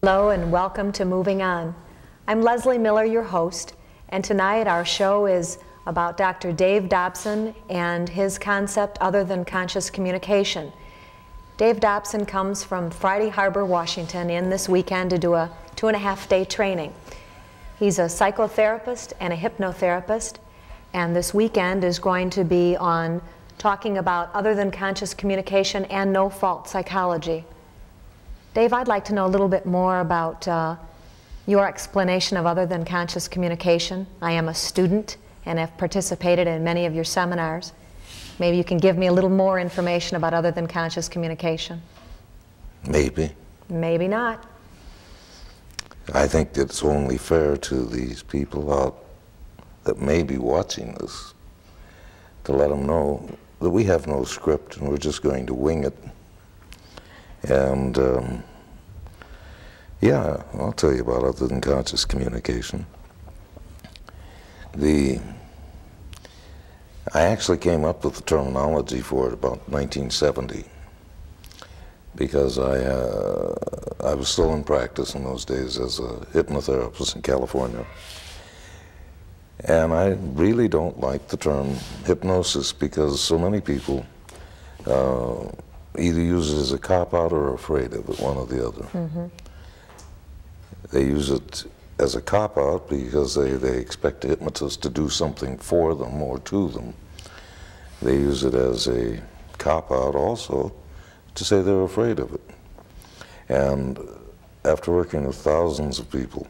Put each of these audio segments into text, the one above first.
Hello and welcome to Moving On. I'm Leslie Miller, your host, and tonight our show is about Dr. Dave Dobson and his concept other than conscious communication. Dave Dobson comes from Friday Harbor, Washington in this weekend to do a 2.5-day training. He's a psychotherapist and a hypnotherapist, and this weekend is going to be on talking about other than conscious communication and no-fault psychology. Dave, I'd like to know a little bit more about your explanation of other than conscious communication. I am a student and have participated in many of your seminars. Maybe you can give me a little more information about other than conscious communication. Maybe. Maybe not. I think it's only fair to these people out that may be watching this to let them know that we have no script and we're just going to wing it. And yeah, I'll tell you about other than conscious communication. I actually came up with the terminology for it about 1970 because I was still in practice in those days as a hypnotherapist in California. And I really don't like the term hypnosis because so many people either use it as a cop-out or are afraid of it, one or the other. Mm-hmm. They use it as a cop-out because they expect a hypnotist to do something for them or to them. They use it as a cop-out also to say they're afraid of it. And after working with thousands of people,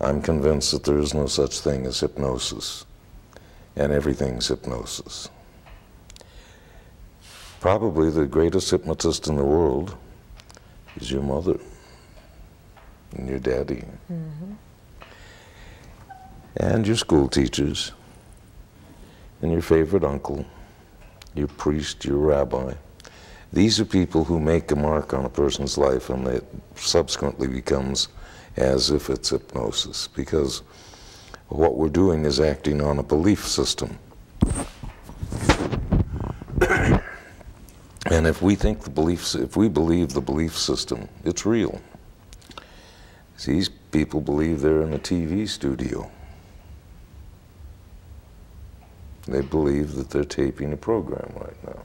I'm convinced that there is no such thing as hypnosis, and everything's hypnosis. Probably the greatest hypnotist in the world is your mother and your daddy. Mm-hmm. And your school teachers and your favorite uncle, your priest, your rabbi. These are people who make a mark on a person's life, and it subsequently becomes as if it's hypnosis, because what we're doing is acting on a belief system. And if we think if we believe the belief system, it's real. These people believe they're in a TV studio. They believe that they're taping a program right now.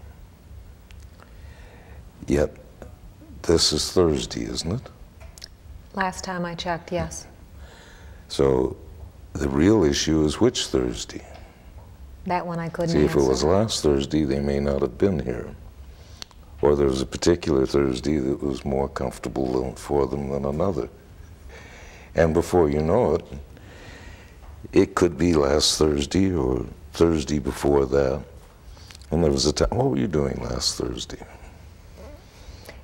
Yet, this is Thursday, isn't it? Last time I checked, yes. So, the real issue is which Thursday? That one I couldn't answer. See, if it was last Thursday, they may not have been here. Or there was a particular Thursday that was more comfortable for them than another. And before you know it, it could be last Thursday or Thursday before that. And there was a time, what were you doing last Thursday?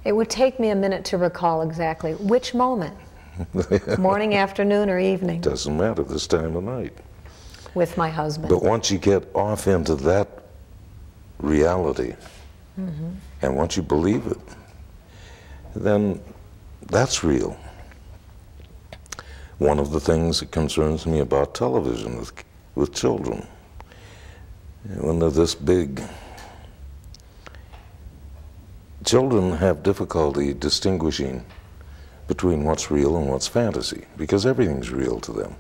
It would take me a minute to recall exactly which moment. Morning, afternoon, or evening? Doesn't matter, this time of night. With my husband. But once you get off into that reality, mm-hmm. and once you believe it, then that's real. One of the things that concerns me about television with children, when they're this big, children have difficulty distinguishing between what's real and what's fantasy, because everything's real to them.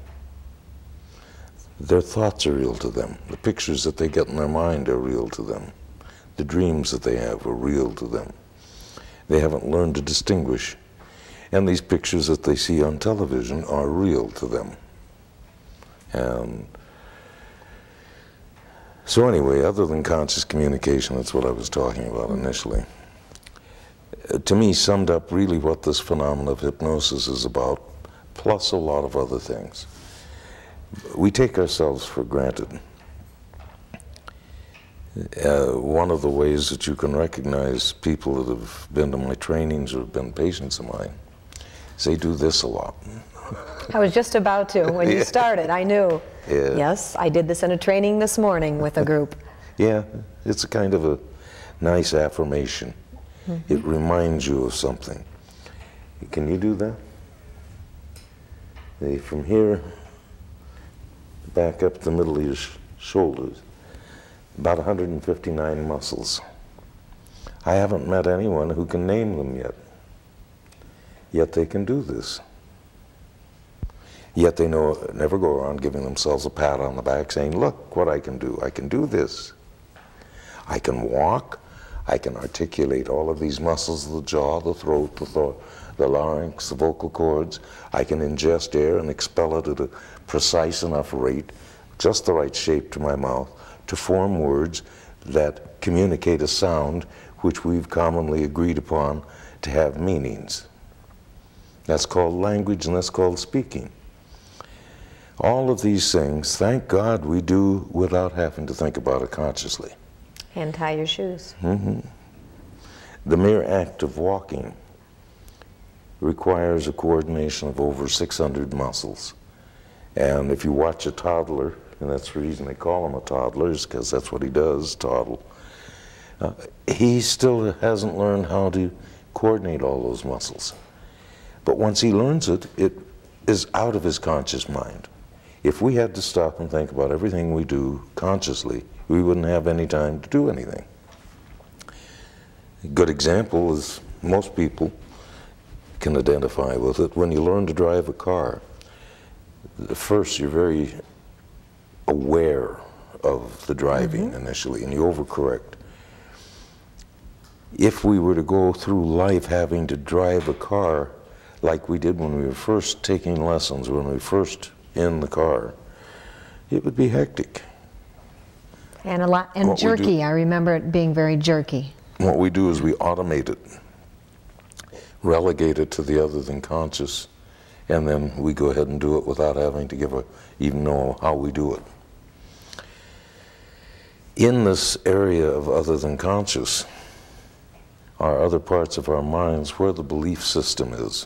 Their thoughts are real to them. The pictures that they get in their mind are real to them. The dreams that they have are real to them. They haven't learned to distinguish. And these pictures that they see on television are real to them. And so anyway, other than conscious communication, that's what I was talking about initially. To me, summed up really what this phenomenon of hypnosis is about, plus a lot of other things. We take ourselves for granted. One of the ways that you can recognize people that have been to my trainings or have been patients of mine is they do this a lot. I was just about to. When you started, I knew. Yeah. Yes, I did this in a training this morning with a group. Yeah, it's a kind of a nice affirmation. Mm-hmm. It reminds you of something. Can you do that? From here, back up the middle of your shoulders, about 159 muscles. I haven't met anyone who can name them yet. Yet they can do this. Yet they never go around giving themselves a pat on the back saying, look what I can do. I can do this. I can walk. I can articulate all of these muscles of the jaw, the throat, the larynx, the vocal cords. I can ingest air and expel it at a precise enough rate, just the right shape to my mouth, to form words that communicate a sound which we've commonly agreed upon to have meanings. That's called language, and that's called speaking. All of these things, thank God, we do without having to think about it consciously. And tie your shoes. Mm-hmm. The mere act of walking requires a coordination of over 600 muscles. And if you watch a toddler, and that's the reason they call him a toddler, is because that's what he does, toddle. He still hasn't learned how to coordinate all those muscles. But once he learns it, it is out of his conscious mind. If we had to stop and think about everything we do consciously, we wouldn't have any time to do anything. A good example is most people can identify with it. When you learn to drive a car, first you're very aware of the driving initially, and you overcorrect. If we were to go through life having to drive a car like we did when we were first taking lessons, when we were first in the car, it would be hectic. And a lot, and jerky. I remember it being very jerky. What we do is we automate it, relegate it to the other than conscious, and then we go ahead and do it without having to even know how we do it. In this area of other than conscious are other parts of our minds where the belief system is.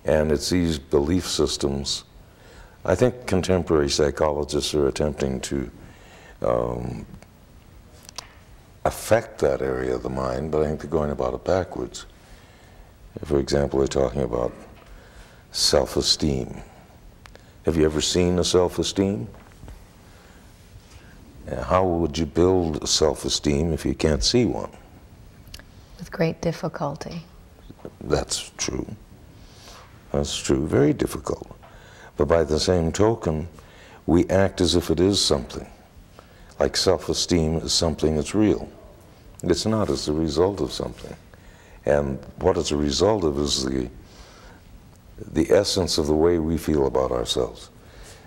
And it's these belief systems, I think contemporary psychologists are attempting to affect that area of the mind, but I think they're going about it backwards. For example, they're talking about self-esteem. Have you ever seen a self-esteem? How would you build a self-esteem if you can't see one? With great difficulty. That's true. That's true, very difficult. But by the same token, we act as if it is something. Like self-esteem is something that's real. It's not, it's the result of something. And what it's a result of is the essence of the way we feel about ourselves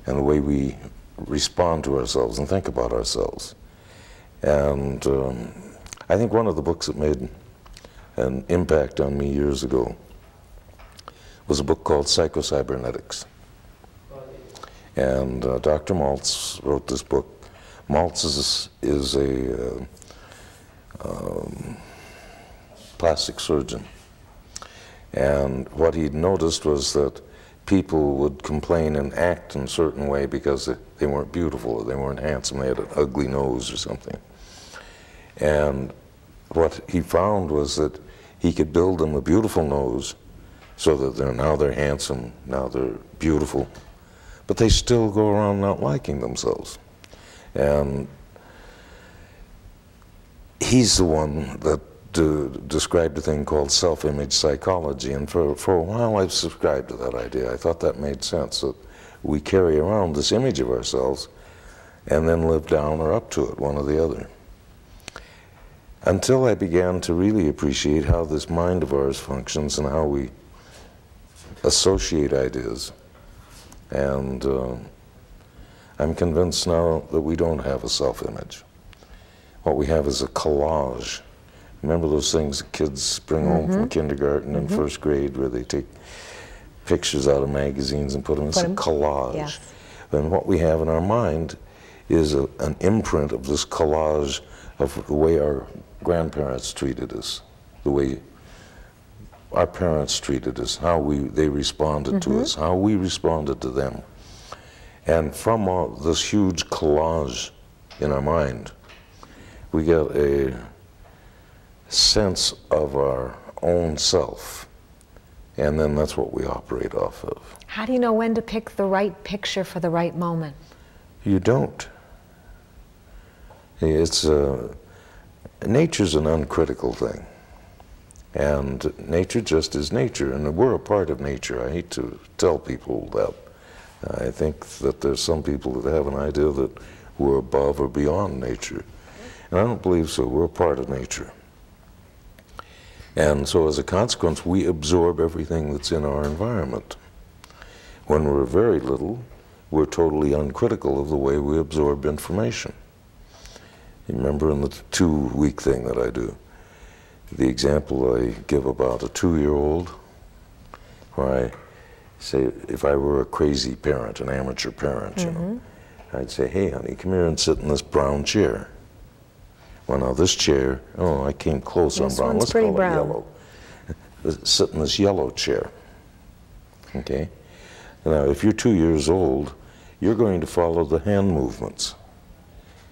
and the way we respond to ourselves and think about ourselves. And I think one of the books that made an impact on me years ago was a book called Psycho-Cybernetics. And Dr. Maltz wrote this book. Maltz is a plastic surgeon. And what he'd noticed was that people would complain and act in a certain way because they weren't beautiful or they weren't handsome, they had an ugly nose or something. And what he found was that he could build them a beautiful nose so that now they're handsome, now they're beautiful, but they still go around not liking themselves. And he's the one that described a thing called self-image psychology, and for a while I've subscribed to that idea. I thought that made sense, that we carry around this image of ourselves and then live down or up to it, one or the other. Until I began to really appreciate how this mind of ours functions and how we associate ideas. And I'm convinced now that we don't have a self-image. What we have is a collage. Remember those things that kids bring home from kindergarten and first grade where they take pictures out of magazines and put them in a collage? Yes. And what we have in our mind is an imprint of this collage of the way our grandparents treated us, the way our parents treated us, how they responded to us, how we responded to them. And from this huge collage in our mind, we get a sense of our own self, and then that's what we operate off of. How do you know when to pick the right picture for the right moment? You don't. It's nature's an uncritical thing, And nature just is nature, and we're a part of nature. I hate to tell people that. I think that there's some people that have an idea that we're above or beyond nature. And I don't believe so. We're a part of nature. And so as a consequence, we absorb everything that's in our environment. When we're very little, we're totally uncritical of the way we absorb information. You remember in the 2-week thing that I do, the example I give about a 2-year-old, where I say, if I were a crazy parent, an amateur parent, you know, I'd say, hey, honey, come here and sit in this brown chair. Well, now this chair, oh, I came close on brown. Let's call it yellow. Sit in this yellow chair, okay? Now, if you're 2 years old, you're going to follow the hand movements.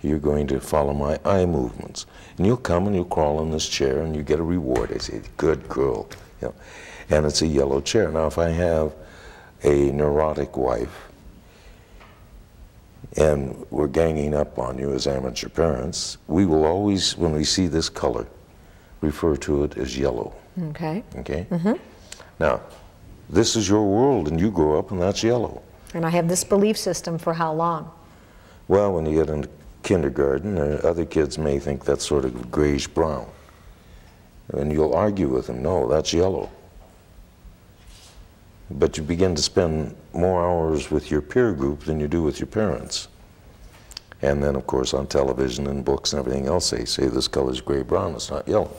You're going to follow my eye movements. And you'll come and you'll crawl in this chair and you get a reward. I say, good girl. You know, and it's a yellow chair. Now, if I have a neurotic wife and we're ganging up on you as amateur parents, we will always, when we see this color, refer to it as yellow. Okay. Okay? Now, this is your world and you grow up and that's yellow. And I have this belief system for how long? Well, when you get into kindergarten, other kids may think that's sort of grayish brown. And you'll argue with them, no, that's yellow. But you begin to spend more hours with your peer group than you do with your parents. And then, of course, on television and books and everything else, they say this color's gray-brown, it's not yellow.